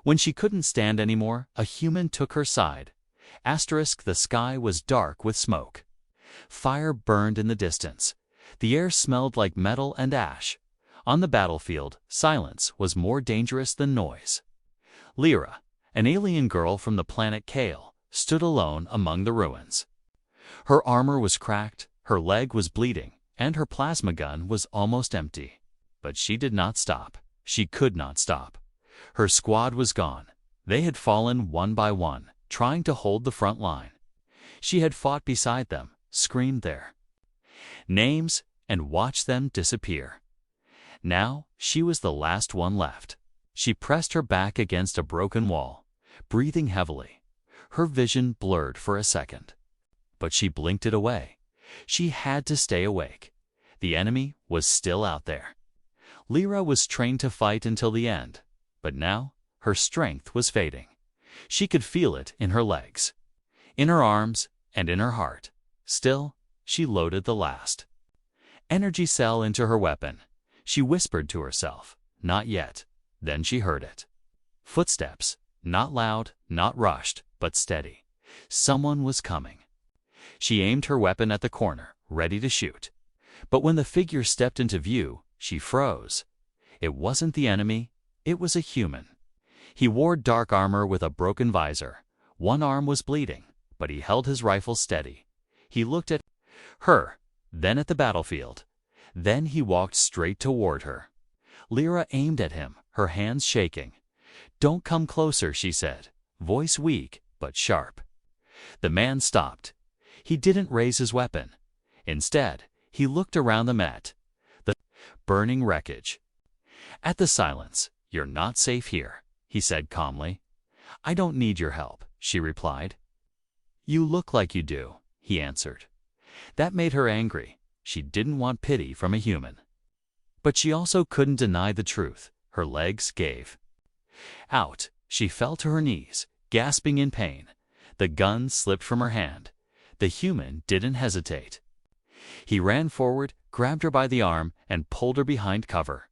When she couldn't stand anymore, a human took her side. The sky was dark with smoke. Fire burned in the distance. The air smelled like metal and ash. On the battlefield, silence was more dangerous than noise. Lyra, an alien girl from the planet Kale, stood alone among the ruins. Her armor was cracked, her leg was bleeding, and her plasma gun was almost empty. But she did not stop. She could not stop. Her squad was gone. They had fallen one by one, trying to hold the front line. She had fought beside them, screamed their names, and watched them disappear. Now she was the last one left. She pressed her back against a broken wall, breathing heavily. Her vision blurred for a second. But she blinked it away. She had to stay awake. The enemy was still out there. Lyra was trained to fight until the end, but now her strength was fading. She could feel it in her legs, in her arms, and in her heart. Still, she loaded the last energy cell into her weapon. She whispered to herself, "Not yet." Then she heard it. Footsteps, not loud, not rushed, but steady. Someone was coming. She aimed her weapon at the corner, ready to shoot. But when the figure stepped into view, she froze. It wasn't the enemy, it was a human. He wore dark armor with a broken visor. One arm was bleeding, but he held his rifle steady. He looked at her, then at the battlefield. Then he walked straight toward her. Lyra aimed at him, her hands shaking. "Don't come closer," she said, voice weak but sharp. The man stopped. He didn't raise his weapon. Instead, he looked around them at the burning wreckage. At the silence. "You're not safe here," he said calmly. "I don't need your help," she replied. "You look like you do," he answered. That made her angry. She didn't want pity from a human. But she also couldn't deny the truth. Her legs gave out. She fell to her knees, gasping in pain. The gun slipped from her hand. The human didn't hesitate. He ran forward, grabbed her by the arm, and pulled her behind cover.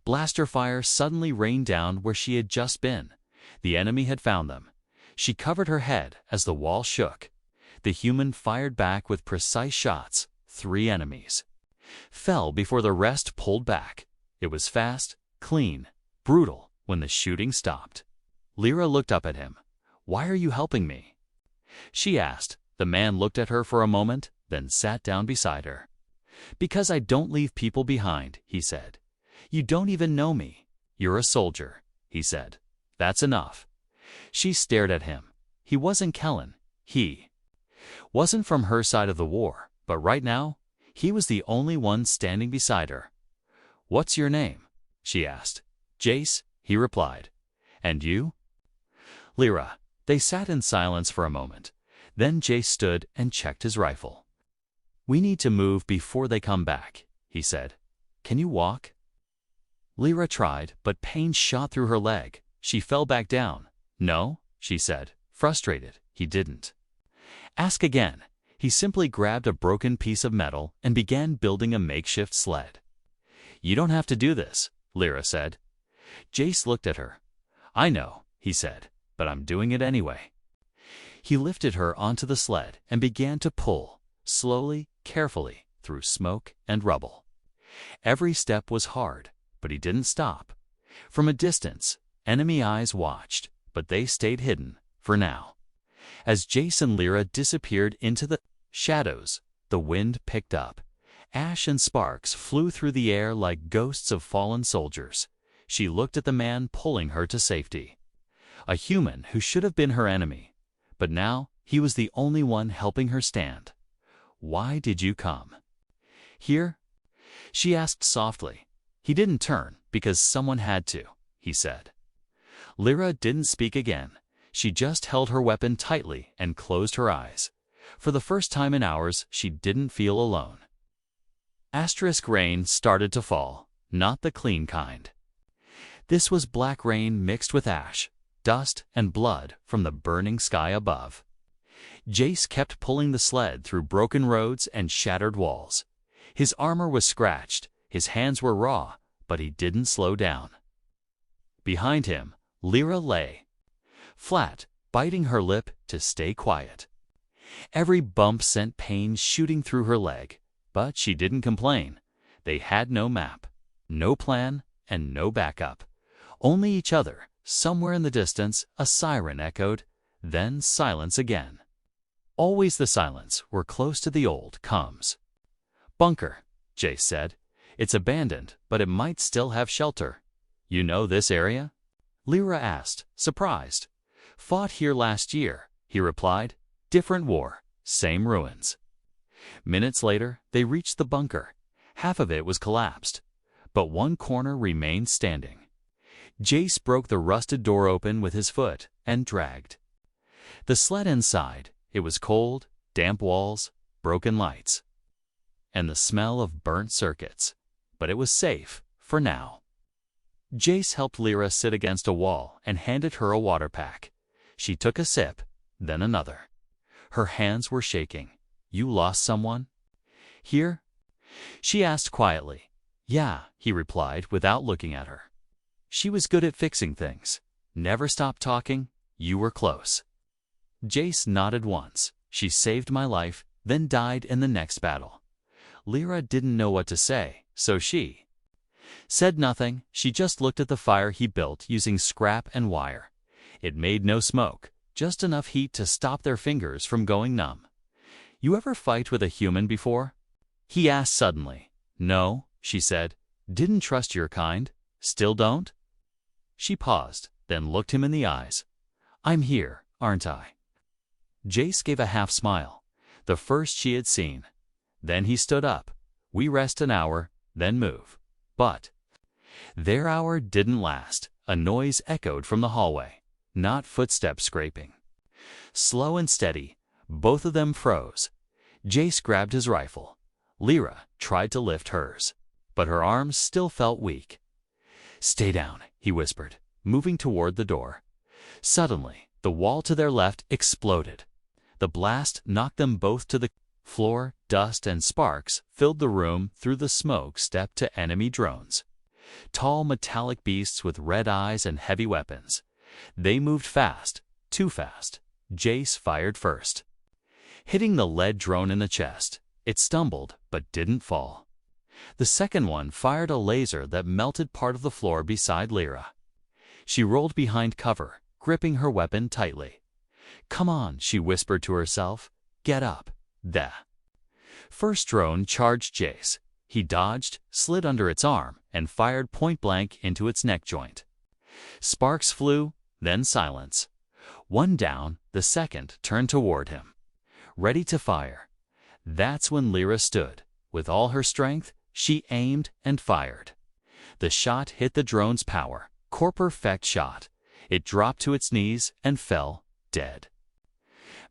Blaster fire suddenly rained down where she had just been. The enemy had found them. She covered her head as the wall shook. The human fired back with precise shots. 3 enemies fell before the rest pulled back. It was fast, clean, brutal when the shooting stopped. Lyra looked up at him. "Why are you helping me?" she asked. The man looked at her for a moment, then sat down beside her. "Because I don't leave people behind," he said. "You don't even know me." "You're a soldier," he said. "That's enough." She stared at him. He wasn't Kellen. He wasn't from her side of the war, but right now, he was the only one standing beside her. "What's your name?" she asked. "Jace," he replied. "And you?" "Lyra." They sat in silence for a moment. Then Jace stood and checked his rifle. "We need to move before they come back," he said. "Can you walk?" Lyra tried, but pain shot through her leg. She fell back down. "No," she said, frustrated. He didn't ask again. He simply grabbed a broken piece of metal and began building a makeshift sled. "You don't have to do this," Lyra said. Jace looked at her. "I know," he said, "but I'm doing it anyway." He lifted her onto the sled and began to pull, slowly, carefully, through smoke and rubble. Every step was hard, but he didn't stop. From a distance, enemy eyes watched, but they stayed hidden, for now. As Jace and Lyra disappeared into the shadows, the wind picked up. Ash and sparks flew through the air like ghosts of fallen soldiers. She looked at the man pulling her to safety. A human who should have been her enemy. But now, he was the only one helping her stand. "Why did you come here?" she asked softly. He didn't turn, because someone had to, he said. Lyra didn't speak again. She just held her weapon tightly and closed her eyes. For the first time in hours, she didn't feel alone. Rain started to fall, not the clean kind. This was black rain mixed with ash, dust, and blood from the burning sky above. Jace kept pulling the sled through broken roads and shattered walls. His armor was scratched, his hands were raw, but he didn't slow down. Behind him, Lyra lay flat, biting her lip to stay quiet. Every bump sent pain shooting through her leg, but she didn't complain. They had no map, no plan, and no backup. Only each other. Somewhere in the distance, a siren echoed, then silence again. Always the silence. We're close to the old comes. Bunker, Jace said. It's abandoned, but it might still have shelter. You know this area? Lyra asked, surprised. Fought here last year, he replied. Different war, same ruins. Minutes later, they reached the bunker. Half of it was collapsed, but one corner remained standing. Jace broke the rusted door open with his foot and dragged the sled inside. It was cold, damp walls, broken lights, and the smell of burnt circuits. But it was safe, for now. Jace helped Lyra sit against a wall and handed her a water pack. She took a sip, then another. Her hands were shaking. You lost someone? Here? She asked quietly. Yeah, he replied without looking at her. She was good at fixing things. Never stopped talking. You were close. Jace nodded once. She saved my life, then died in the next battle. Lyra didn't know what to say, so she said nothing. She just looked at the fire he built using scrap and wire. It made no smoke, just enough heat to stop their fingers from going numb. You ever fight with a human before? He asked suddenly. No, she said. Didn't trust your kind. Still don't? She paused, then looked him in the eyes. I'm here, aren't I? Jace gave a half smile, the first she had seen. Then he stood up. We rest an hour, then move. But their hour didn't last. A noise echoed from the hallway, not footsteps scraping. Slow and steady, both of them froze. Jace grabbed his rifle. Lyra tried to lift hers, but her arms still felt weak. Stay down, he whispered, moving toward the door. Suddenly, the wall to their left exploded. The blast knocked them both to the floor. Dust and sparks filled the room. Through the smoke stepped to enemy drones. Tall metallic beasts with red eyes and heavy weapons. They moved fast, too fast. Jace fired first, hitting the lead drone in the chest. It stumbled, but didn't fall. The second one fired a laser that melted part of the floor beside Lyra. She rolled behind cover, gripping her weapon tightly. Come on, she whispered to herself. Get up. The first drone charged Jace. He dodged, slid under its arm, and fired point-blank into its neck joint. Sparks flew, then silence. One down, the second turned toward him, ready to fire. That's when Lyra stood. With all her strength, she aimed and fired. The shot hit the drone's power, corp-perfect shot. It dropped to its knees and fell, dead.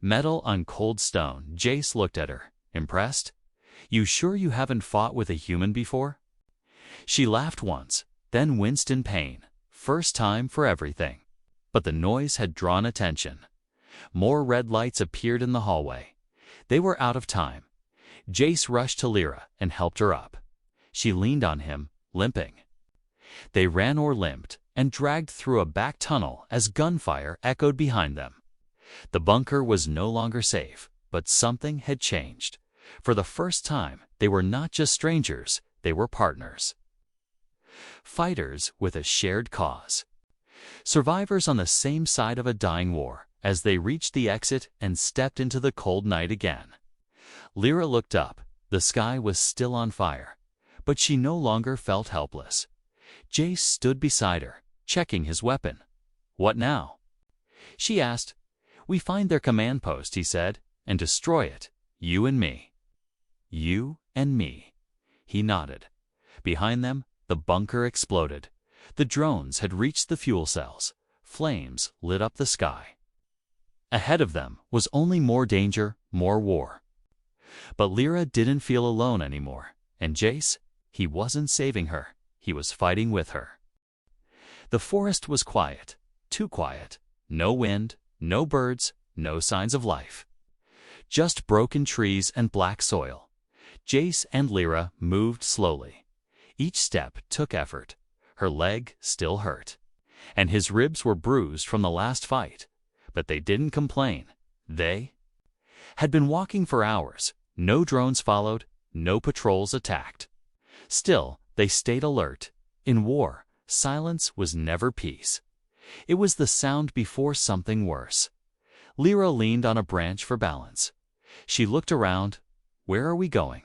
Metal on cold stone. Jace looked at her, impressed. You sure you haven't fought with a human before? She laughed once, then winced in pain. First time for everything. But the noise had drawn attention. More red lights appeared in the hallway. They were out of time. Jace rushed to Lyra and helped her up. She leaned on him, limping. They ran or limped and dragged through a back tunnel as gunfire echoed behind them. The bunker was no longer safe, but something had changed. For the first time, they were not just strangers, they were partners. Fighters with a shared cause. Survivors on the same side of a dying war. As they reached the exit and stepped into the cold night again. Lyra looked up. The sky was still on fire, but she no longer felt helpless. Jace stood beside her, checking his weapon. What now? She asked. We find their command post, he said, and destroy it. You and me. You and me. He nodded. Behind them, the bunker exploded. The drones had reached the fuel cells. Flames lit up the sky. Ahead of them was only more danger, more war. But Lyra didn't feel alone anymore, and Jace, he wasn't saving her, he was fighting with her. The forest was quiet, too quiet. No wind, no birds, no signs of life. Just broken trees and black soil. Jace and Lyra moved slowly. Each step took effort. Her leg still hurt. and his ribs were bruised from the last fight. But they didn't complain. They had been walking for hours. No drones followed, no patrols attacked. Still, they stayed alert. In war, silence was never peace. It was the sound before something worse. Lyra leaned on a branch for balance. She looked around. "Where are we going?"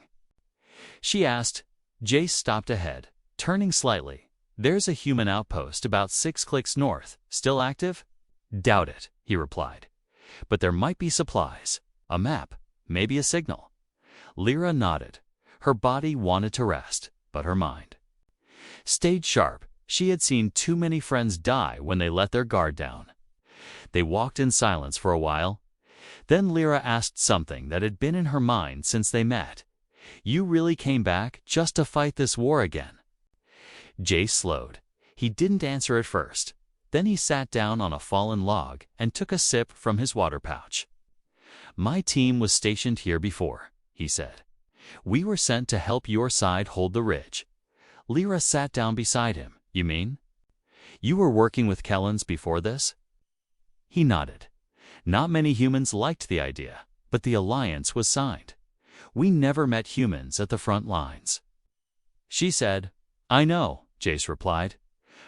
she asked. Jace stopped ahead, turning slightly. "There's a human outpost about 6 clicks north. Still active?" "Doubt it," he replied. "But there might be supplies. A map, maybe a signal." Lyra nodded. Her body wanted to rest, but her mind stayed sharp. She had seen too many friends die when they let their guard down. They walked in silence for a while. Then Lyra asked something that had been in her mind since they met. "You really came back just to fight this war again?" Jace slowed. He didn't answer at first. Then he sat down on a fallen log and took a sip from his water pouch. "My team was stationed here before," he said. "We were sent to help your side hold the ridge." Lyra sat down beside him. "You mean? You were working with Kellans before this?" He nodded. "Not many humans liked the idea, but the alliance was signed. We never met humans at the front lines." She said. "I know," Jace replied.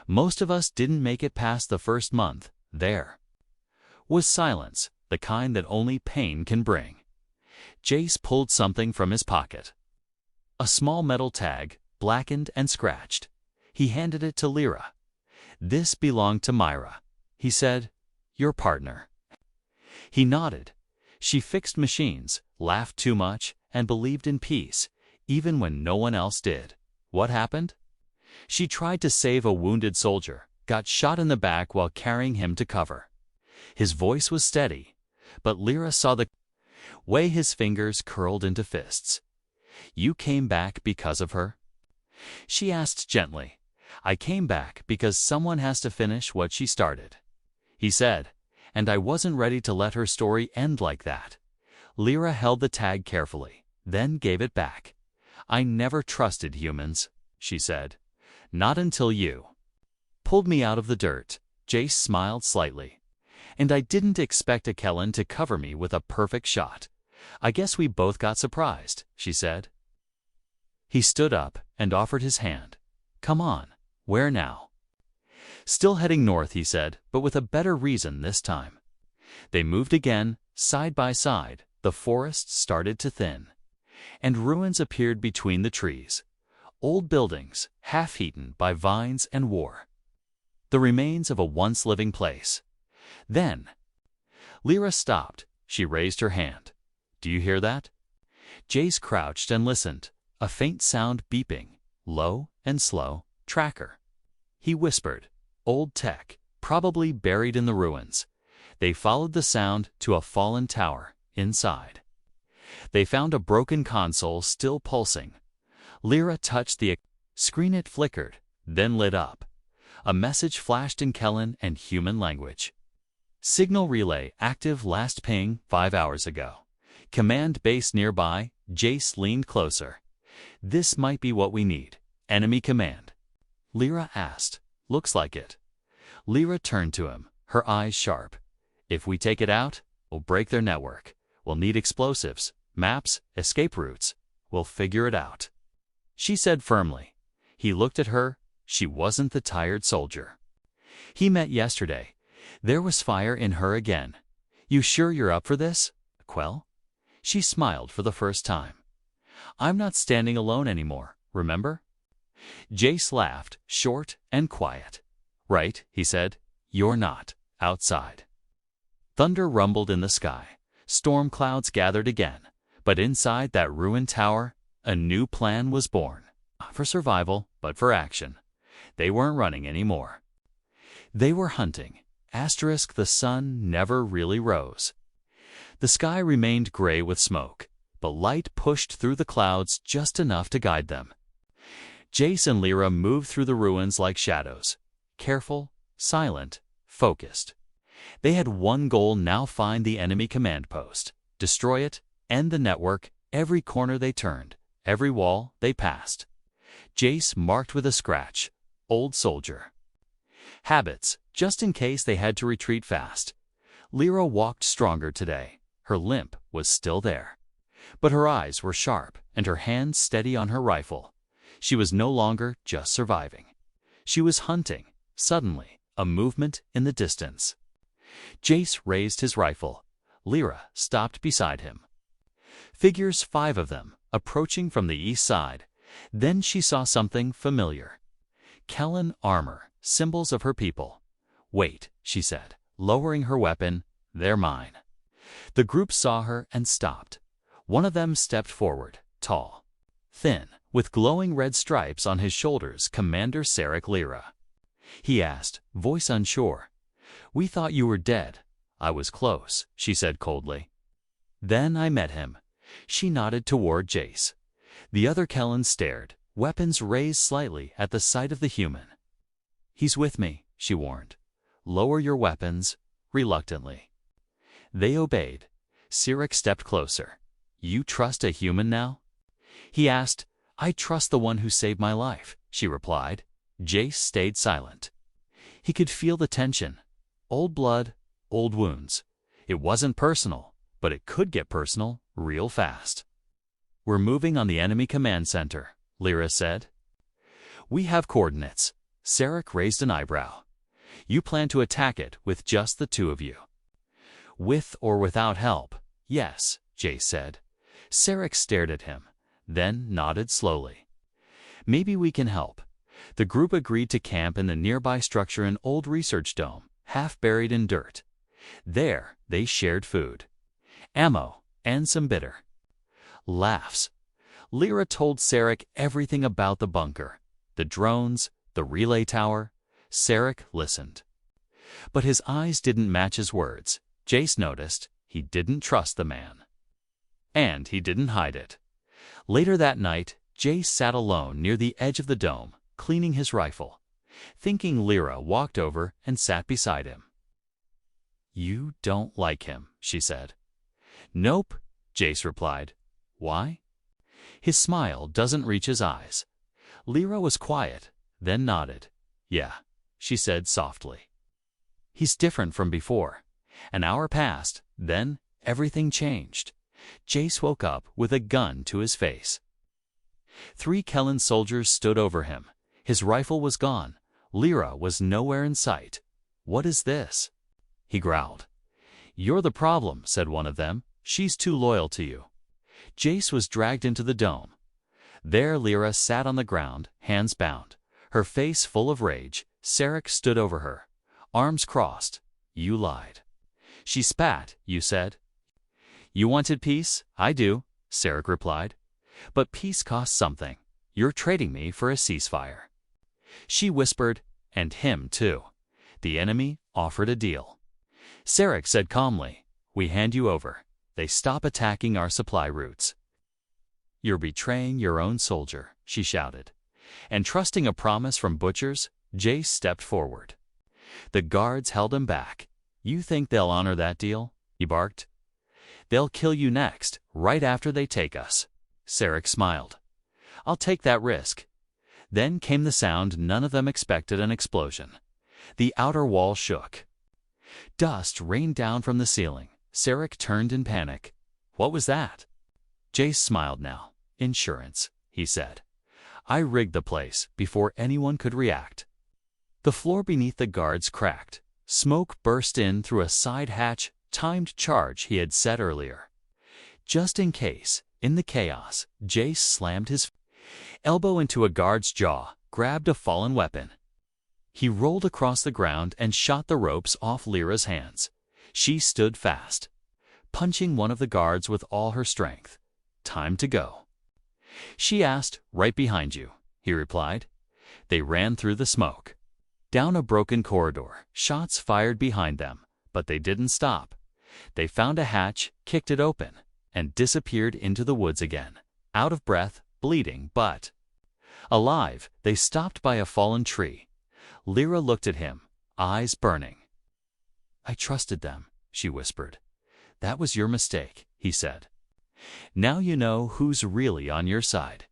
"Most of us didn't make it past the first month." There was silence, the kind that only pain can bring. Jace pulled something from his pocket. A small metal tag, blackened and scratched. He handed it to Lyra. "This belonged to Myra," he said. "Your partner." He nodded. She fixed machines, laughed too much, and believed in peace, even when no one else did. What happened? She tried to save a wounded soldier, got shot in the back while carrying him to cover. His voice was steady, but Lyra saw the way his fingers curled into fists. "You came back because of her?" She asked gently. "I came back because someone has to finish what she started," he said, "and I wasn't ready to let her story end like that." Lyra held the tag carefully, then gave it back. "I never trusted humans," she said. "Not until you pulled me out of the dirt." Jace smiled slightly. "And I didn't expect a Kellan to cover me with a perfect shot. I guess we both got surprised," she said. He stood up and offered his hand. "Come on. Where now?" "Still heading north," he said, "but with a better reason this time." They moved again, side by side. The forest started to thin, and ruins appeared between the trees. Old buildings, half-eaten by vines and war. The remains of a once living place. Then Lyra stopped. She raised her hand. "Do you hear that?" Jace crouched and listened. A faint sound beeping, low and slow. "Tracker." He whispered. "Old tech, probably buried in the ruins." They followed the sound to a fallen tower. Inside, they found a broken console still pulsing. Lyra touched the screen. It flickered, then lit up. A message flashed in Kellan and human language. "Signal relay active, last ping 5 hours ago. Command base nearby." Jace leaned closer. "This might be what we need. Enemy command." Lyra asked. "Looks like it." Lyra turned to him, her eyes sharp. "If we take it out, we'll break their network. We'll need explosives, maps, escape routes. We'll figure it out," she said firmly. He looked at her. She wasn't the tired soldier he met yesterday. There was fire in her again. "You sure you're up for this, Quell?" She smiled for the first time. "I'm not standing alone anymore, remember?" Jace laughed, short and quiet. "Right," he said. "You're not outside." Thunder rumbled in the sky. Storm clouds gathered again. But inside that ruined tower, a new plan was born. Not for survival, but for action. They weren't running anymore. They were hunting. The sun never really rose. The sky remained gray with smoke, but light pushed through the clouds just enough to guide them. Jace and Lyra moved through the ruins like shadows. Careful, silent, focused. They had one goal now: find the enemy command post, destroy it, end the network. Every corner they turned, every wall they passed. Jace marked with a scratch, "Old soldier." Habits, just in case they had to retreat fast. Lyra walked stronger today. Her limp was still there. But her eyes were sharp and her hands steady on her rifle. She was no longer just surviving. She was hunting. Suddenly, a movement in the distance. Jace raised his rifle. Lyra stopped beside him. Figures, 5 of them, approaching from the east side. Then she saw something familiar. Kellen armor, symbols of her people. "Wait," she said, lowering her weapon. "They're mine." The group saw her and stopped. One of them stepped forward, tall, thin, with glowing red stripes on his shoulders. Commander Sarek Lyra. He asked, voice unsure. "We thought you were dead." "I was close," she said coldly. "Then I met him." She nodded toward Jace. The other Kellen stared, weapons raised slightly at the sight of the human. "He's with me," she warned. "Lower your weapons," reluctantly. They obeyed. Sarek stepped closer. "You trust a human now?" He asked. "I trust the one who saved my life," she replied. Jace stayed silent. He could feel the tension. Old blood, old wounds. It wasn't personal, but it could get personal real fast. "We're moving on the enemy command center," Lyra said. "We have coordinates." Sarek raised an eyebrow. "You plan to attack it with just the 2 of you?" "With or without help, yes," Jace said. Sarek stared at him, then nodded slowly. "Maybe we can help." The group agreed to camp in the nearby structure, an old research dome, half buried in dirt. There, they shared food, ammo, and some bitter. Laughs. Lyra told Sarek everything about the bunker, the drones, the relay tower. Sarek listened. But his eyes didn't match his words. Jace noticed he didn't trust the man. And he didn't hide it. Later that night, Jace sat alone near the edge of the dome, cleaning his rifle. Thinking, Lyra walked over and sat beside him. "You don't like him," she said. "Nope," Jace replied. "Why?" His smile doesn't reach his eyes. Lyra was quiet, then nodded. "Yeah," she said softly. "He's different from before." An hour passed, then everything changed. Jace woke up with a gun to his face. 3 Kellen soldiers stood over him. His rifle was gone. Lyra was nowhere in sight. "What is this?" he growled. "You're the problem," said one of them. "She's too loyal to you." Jace was dragged into the dome. There Lyra sat on the ground, hands bound, her face full of rage. Sarek stood over her, arms crossed. "You lied." She spat. "You said you wanted peace?" "I do," Sarek replied. "But peace costs something. You're trading me for a ceasefire." She whispered, "And him too." The enemy offered a deal. Sarek said calmly, "We hand you over. They stop attacking our supply routes." "You're betraying your own soldier," she shouted. And trusting a promise from butchers, Jace stepped forward. The guards held him back. "You think they'll honor that deal?" he barked. "They'll kill you next, right after they take us." Sarek smiled. "I'll take that risk." Then came the sound none of them expected, an explosion. The outer wall shook. Dust rained down from the ceiling. Sarek turned in panic. "What was that?" Jace smiled now. "Insurance," he said. "I rigged the place before anyone could react." The floor beneath the guards cracked. Smoke burst in through a side hatch, timed charge he had set earlier. Just in case, in the chaos, Jace slammed his elbow into a guard's jaw, grabbed a fallen weapon. He rolled across the ground and shot the ropes off Lyra's hands. She stood fast, punching one of the guards with all her strength. "Time to go." She asked. "Right behind you," he replied. They ran through the smoke. Down a broken corridor, shots fired behind them, but they didn't stop. They found a hatch, kicked it open, and disappeared into the woods again. Out of breath, bleeding, but alive. They stopped by a fallen tree. Lyra looked at him, eyes burning. "I trusted them," she whispered. "That was your mistake," he said. "Now you know who's really on your side."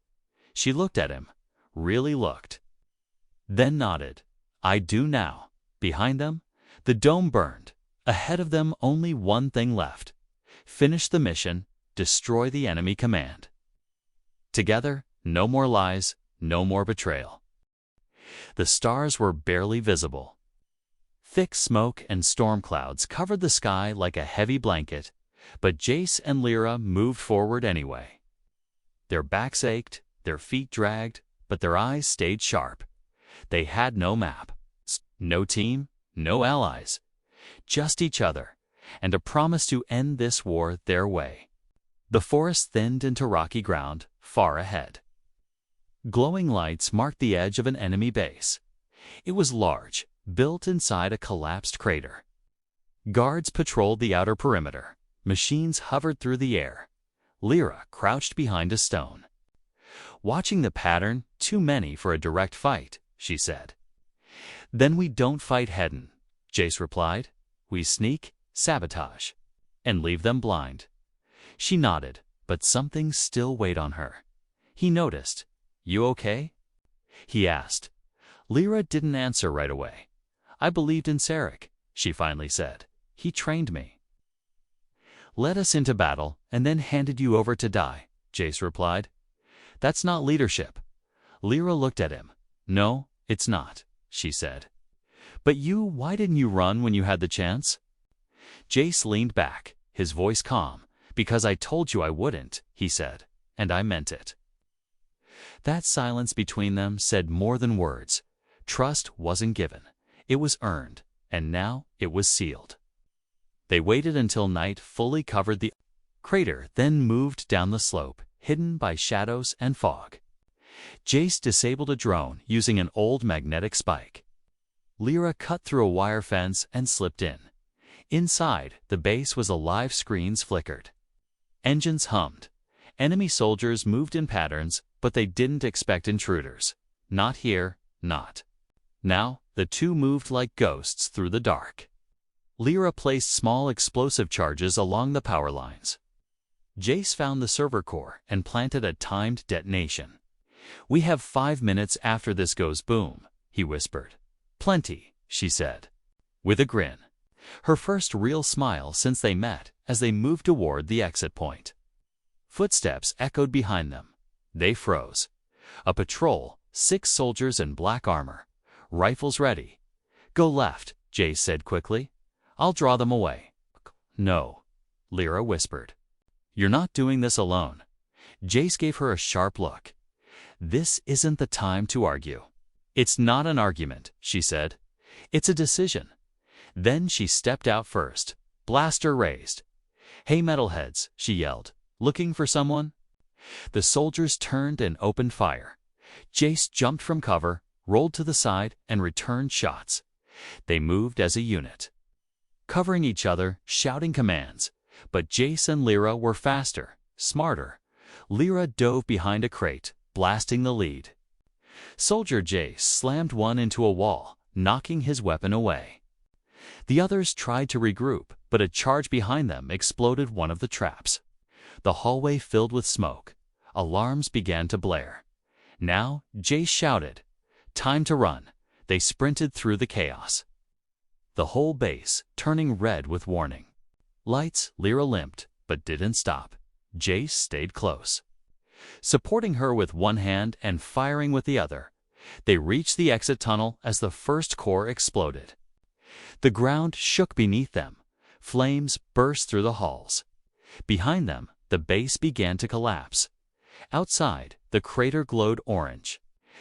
She looked at him, really looked, then nodded. I do now. Behind them, the dome burned. Ahead of them, only one thing left. Finish the mission, destroy the enemy command. Together, no more lies, no more betrayal. The stars were barely visible. Thick smoke and storm clouds covered the sky like a heavy blanket, but Jace and Lyra moved forward anyway. Their backs ached, their feet dragged, but their eyes stayed sharp. They had no map, no team, no allies, just each other, and a promise to end this war their way. The forest thinned into rocky ground, far ahead. Glowing lights marked the edge of an enemy base. It was large, built inside a collapsed crater. Guards patrolled the outer perimeter. Machines hovered through the air. Lyra crouched behind a stone. Watching the pattern, too many for a direct fight, she said. Then we don't fight head-on, Jace replied. We sneak, sabotage, and leave them blind. She nodded, but something still weighed on her. He noticed. You okay? He asked. Lyra didn't answer right away. I believed in Sarek, she finally said. He trained me. Led us into battle and then handed you over to die, Jace replied. That's not leadership. Lyra looked at him. No, it's not, she said. But why didn't you run when you had the chance? Jace leaned back, his voice calm. Because I told you I wouldn't, he said, and I meant it. That silence between them said more than words. Trust wasn't given. It was earned, and now it was sealed. They waited until night fully covered the crater, then moved down the slope, hidden by shadows and fog. Jace disabled a drone using an old magnetic spike. Lyra cut through a wire fence and slipped in. Inside, the base was alive. Screens flickered. Engines hummed. Enemy soldiers moved in patterns, but they didn't expect intruders. Not here, not. Now, the two moved like ghosts through the dark. Lyra placed small explosive charges along the power lines. Jace found the server core and planted a timed detonation. We have 5 minutes after this goes boom, he whispered. Plenty, she said, with a grin. Her first real smile since they met as they moved toward the exit point. Footsteps echoed behind them. They froze. A patrol, 6 soldiers in black armor, rifles ready. Go left, Jace said quickly. I'll draw them away. No, Lyra whispered. You're not doing this alone. Jace gave her a sharp look. This isn't the time to argue. It's not an argument, she said. It's a decision. Then she stepped out first, blaster raised. Hey metalheads, she yelled. Looking for someone? The soldiers turned and opened fire. Jace jumped from cover, rolled to the side, and returned shots. They moved as a unit, covering each other, shouting commands. But Jace and Lyra were faster, smarter. Lyra dove behind a crate, blasting the lead. Soldier Jace slammed one into a wall, knocking his weapon away. The others tried to regroup, but a charge behind them exploded one of the traps. The hallway filled with smoke. Alarms began to blare. Now, Jace shouted, "Time to run." They sprinted through the chaos. The whole base, turning red with warning. Lights, Lyra limped, but didn't stop. Jace stayed close, supporting her with one hand and firing with the other. They reached the exit tunnel as the first core exploded. The ground shook beneath them. Flames burst through the halls. Behind them, the base began to collapse. Outside, the crater glowed orange.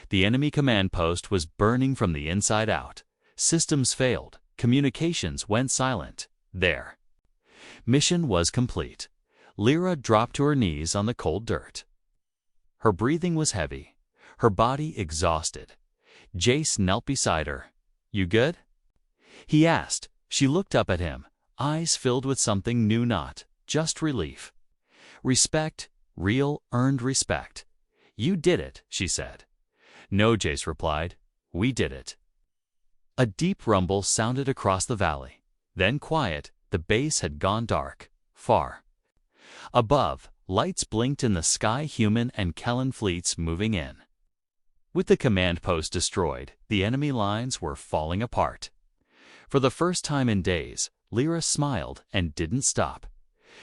The enemy command post was burning from the inside out. Systems failed. Communications went silent. There. Mission was complete. Lyra dropped to her knees on the cold dirt. Her breathing was heavy, her body exhausted. Jace knelt beside her. "You good?" he asked. She looked up at him, eyes filled with something new, not just relief. Respect, real, earned respect. "You did it," she said. "No," Jace replied. "We did it." A deep rumble sounded across the valley. Then quiet. The base had gone dark, far. Above, lights blinked in the sky. Human and Kellen fleets moving in. With the command post destroyed, the enemy lines were falling apart. For the first time in days, Lyra smiled and didn't stop.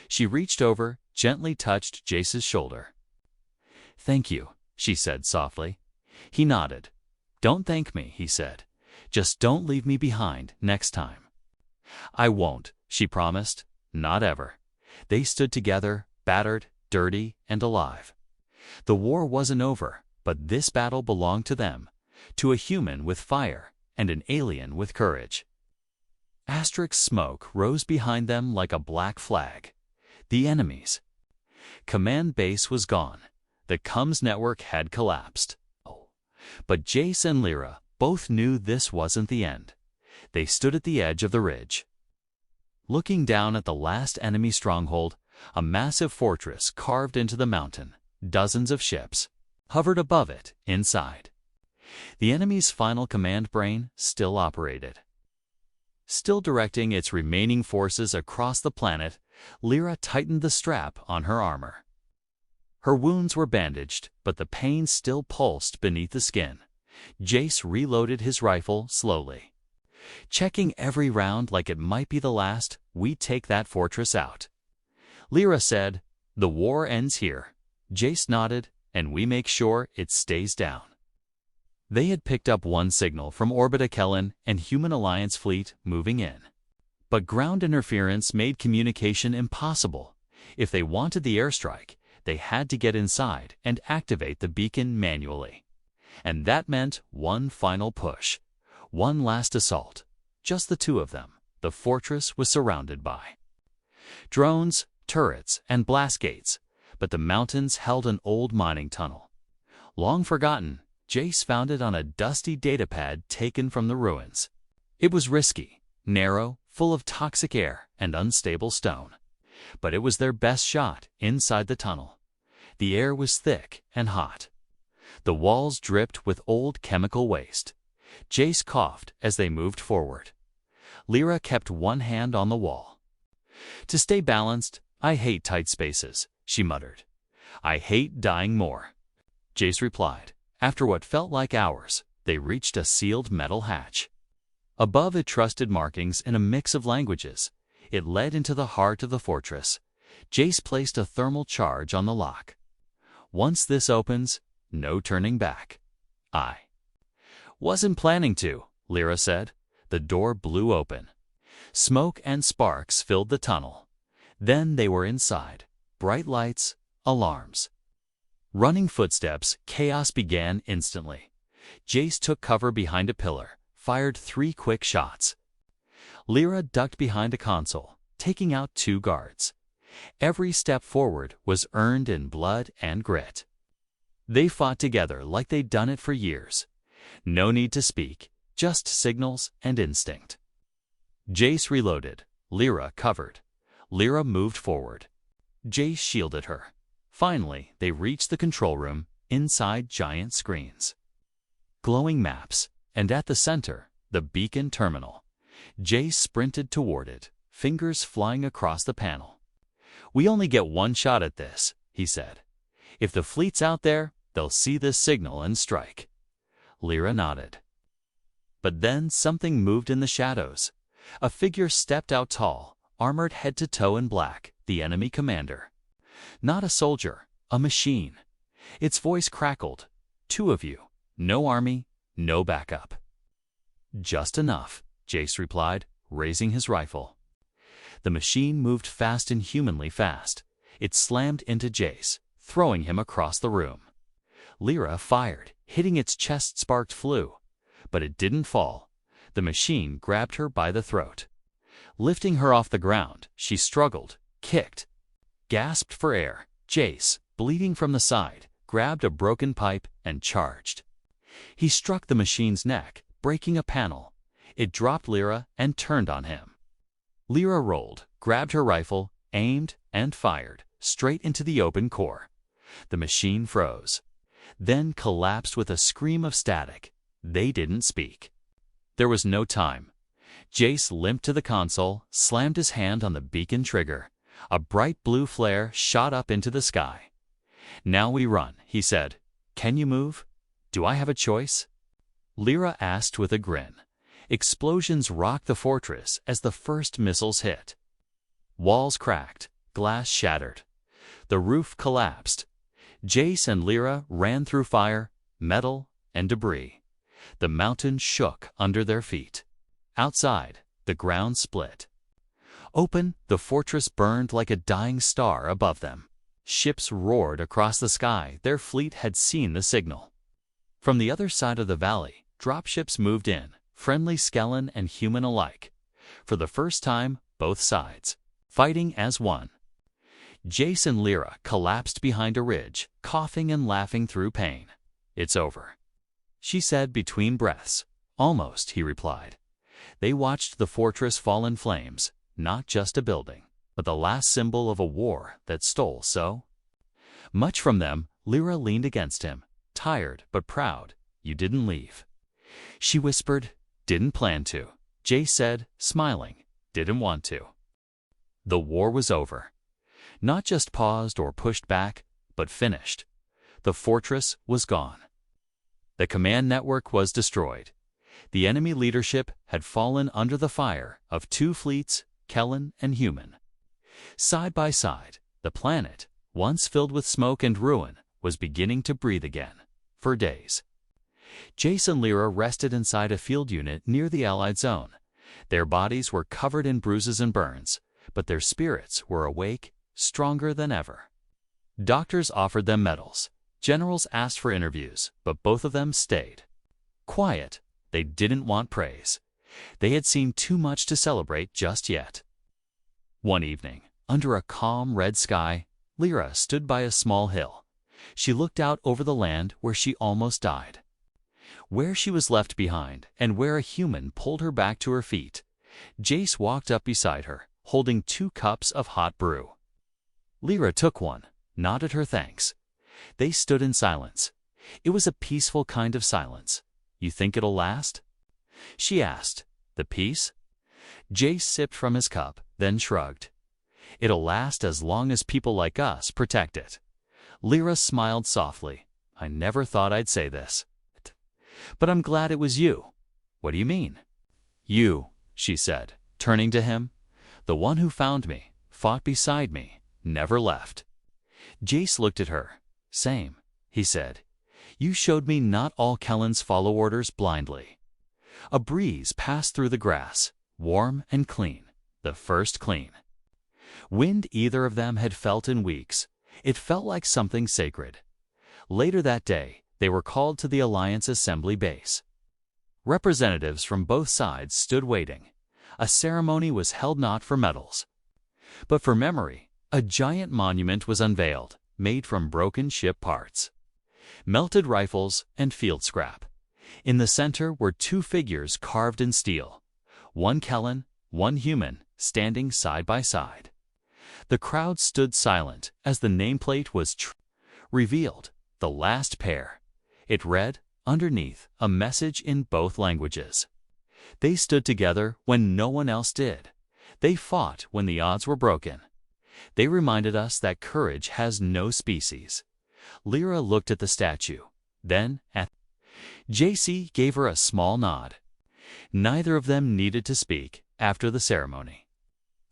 She reached over, gently touched Jace's shoulder. "Thank you," she said softly. He nodded. "Don't thank me," he said. "Just don't leave me behind next time." "I won't," she promised. "Not ever." They stood together, battered, dirty, and alive. The war wasn't over, but this battle belonged to them, to a human with fire and an alien with courage. Asterisk smoke rose behind them like a black flag. The enemies. Command base was gone. The comms network had collapsed. But Jace and Lyra both knew this wasn't the end. They stood at the edge of the ridge. Looking down at the last enemy stronghold, a massive fortress carved into the mountain, dozens of ships hovered above it, inside. The enemy's final command brain still operated. Still directing its remaining forces across the planet, Lyra tightened the strap on her armor. Her wounds were bandaged, but the pain still pulsed beneath the skin. Jace reloaded his rifle slowly. "Checking every round like it might be the last, we take that fortress out." Lyra said, "The war ends here." Jace nodded, "And we make sure it stays down." They had picked up one signal from Orbita Kellen and Human Alliance fleet moving in. But ground interference made communication impossible. If they wanted the airstrike, they had to get inside and activate the beacon manually. And that meant one final push, one last assault. Just the two of them. The fortress was surrounded by drones, turrets, and blast gates, but the mountains held an old mining tunnel. Long forgotten, Jace found it on a dusty datapad taken from the ruins. It was risky, narrow, full of toxic air and unstable stone. But it was their best shot inside the tunnel. The air was thick and hot. The walls dripped with old chemical waste. Jace coughed as they moved forward. Lyra kept one hand on the wall. "To stay balanced, I hate tight spaces," she muttered. "I hate dying more." Jace replied. After what felt like hours, they reached a sealed metal hatch. Above it trusted markings in a mix of languages. It led into the heart of the fortress. Jace placed a thermal charge on the lock. "Once this opens, no turning back." "I wasn't planning to," Lyra said. The door blew open. Smoke and sparks filled the tunnel. Then they were inside. Bright lights, alarms. Running footsteps, chaos began instantly. Jace took cover behind a pillar, fired 3 quick shots. Lyra ducked behind a console, taking out 2 guards. Every step forward was earned in blood and grit. They fought together like they'd done it for years. No need to speak, just signals and instinct. Jace reloaded. Lyra covered. Lyra moved forward. Jace shielded her. Finally, they reached the control room, inside giant screens. Glowing maps, and at the center, the beacon terminal. Jace sprinted toward it, fingers flying across the panel. "We only get one shot at this," he said. "If the fleet's out there, they'll see this signal and strike." Lyra nodded. But then something moved in the shadows. A figure stepped out tall, armored head to toe in black, the enemy commander. Not a soldier, a machine. Its voice crackled. "2 of you. No army, no backup." "Just enough," Jace replied, raising his rifle. The machine moved fast, inhumanly fast. It slammed into Jace, throwing him across the room. Lyra fired, hitting its chest sparked flew. But it didn't fall. The machine grabbed her by the throat. Lifting her off the ground, she struggled, kicked, gasped for air. Jace, bleeding from the side, grabbed a broken pipe and charged. He struck the machine's neck, breaking a panel. It dropped Lyra and turned on him. Lyra rolled, grabbed her rifle, aimed, and fired, straight into the open core. The machine froze, then collapsed with a scream of static. They didn't speak. There was no time. Jace limped to the console, slammed his hand on the beacon trigger. A bright blue flare shot up into the sky. "Now we run," he said. "Can you move?" Do I have a choice? Lyra asked with a grin. Explosions rocked the fortress as the first missiles hit. Walls cracked, glass shattered. The roof collapsed. Jace and Lyra ran through fire, metal, and debris. The mountain shook under their feet. Outside, the ground split. Open, the fortress burned like a dying star above them. Ships roared across the sky. Their fleet had seen the signal. From the other side of the valley, dropships moved in, friendly skeleton and human alike. For the first time, both sides, fighting as one. Jace and Lyra collapsed behind a ridge, coughing and laughing through pain. It's over, she said between breaths. Almost, he replied. They watched the fortress fall in flames, not just a building, but the last symbol of a war that stole so much from them. Lyra leaned against him, tired but proud. You didn't leave, she whispered. Didn't plan to, Jace said, smiling. Didn't want to. The war was over. Not just paused or pushed back, but finished. The fortress was gone. The command network was destroyed. The enemy leadership had fallen under the fire of two fleets, Kellen and human. Side by side, the planet, once filled with smoke and ruin, was beginning to breathe again. For days, Jace and Lyra rested inside a field unit near the Allied zone. Their bodies were covered in bruises and burns, but their spirits were awake, stronger than ever. Doctors offered them medals. Generals asked for interviews, but both of them stayed quiet. They didn't want praise. They had seen too much to celebrate just yet. One evening, under a calm red sky, Lyra stood by a small hill. She looked out over the land where she almost died, where she was left behind, and where a human pulled her back to her feet. Jace walked up beside her, holding 2 cups of hot brew. Lyra took one, nodded her thanks. They stood in silence. It was a peaceful kind of silence. You think it'll last? She asked. The peace? Jace sipped from his cup, then shrugged. It'll last as long as people like us protect it. Lyra smiled softly. I never thought I'd say this, but I'm glad it was you. What do you mean? You, she said, turning to him. The one who found me, fought beside me, never left. Jace looked at her. Same, he said. You showed me not all Kellens follow orders blindly. A breeze passed through the grass, warm and clean, the first clean wind either of them had felt in weeks. It felt like something sacred. Later that day, they were called to the Alliance Assembly Base. Representatives from both sides stood waiting. A ceremony was held not for medals, but for memory. A giant monument was unveiled, made from broken ship parts, melted rifles, and field scrap. In the center were 2 figures carved in steel, one Kellen, one human, standing side by side. The crowd stood silent as the nameplate was revealed, the last pair. It read, underneath, a message in both languages. They stood together when no one else did. They fought when the odds were broken. They reminded us that courage has no species. Lyra looked at the statue, then at JC gave her a small nod. Neither of them needed to speak after the ceremony.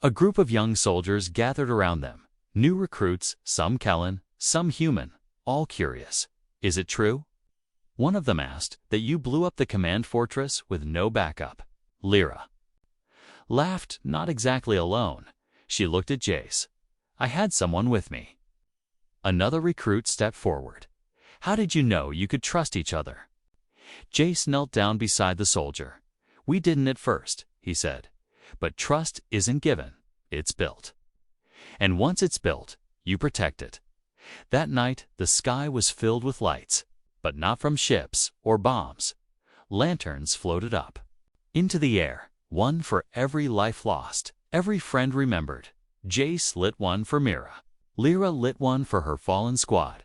A group of young soldiers gathered around them, new recruits, some Kellen, some human, all curious. Is it true? One of them asked that you blew up the command fortress with no backup. Lyra laughed, not exactly alone. She looked at Jace. I had someone with me. Another recruit stepped forward. How did you know you could trust each other? Jace knelt down beside the soldier. We didn't at first, he said. But trust isn't given, it's built. And once it's built, you protect it. That night, the sky was filled with lights, but not from ships or bombs. Lanterns floated up into the air, one for every life lost, every friend remembered. Jace lit one for Mira. Lyra lit one for her fallen squad.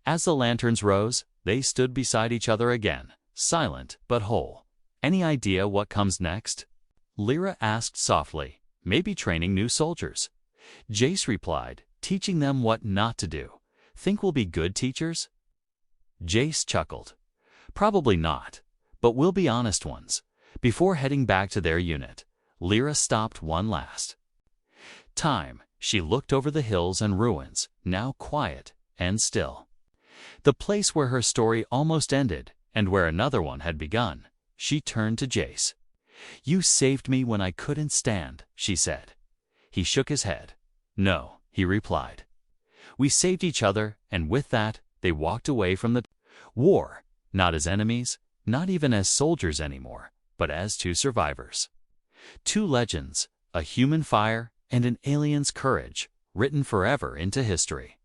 As the lanterns rose, they stood beside each other again, silent but whole. Any idea what comes next? Lyra asked softly. Maybe training new soldiers. Jace replied, teaching them what not to do. Think we'll be good teachers? Jace chuckled. Probably not, but we'll be honest ones. Before heading back to their unit, Lyra stopped one last time. She looked over the hills and ruins, now quiet and still. The place where her story almost ended, and where another one had begun. She turned to Jace. "You saved me when I couldn't stand," she said. He shook his head. "No," he replied. "We saved each other," and with that, they walked away from the war, not as enemies, not even as soldiers anymore, but as two survivors. Two legends, a human fire and an alien's courage, written forever into history.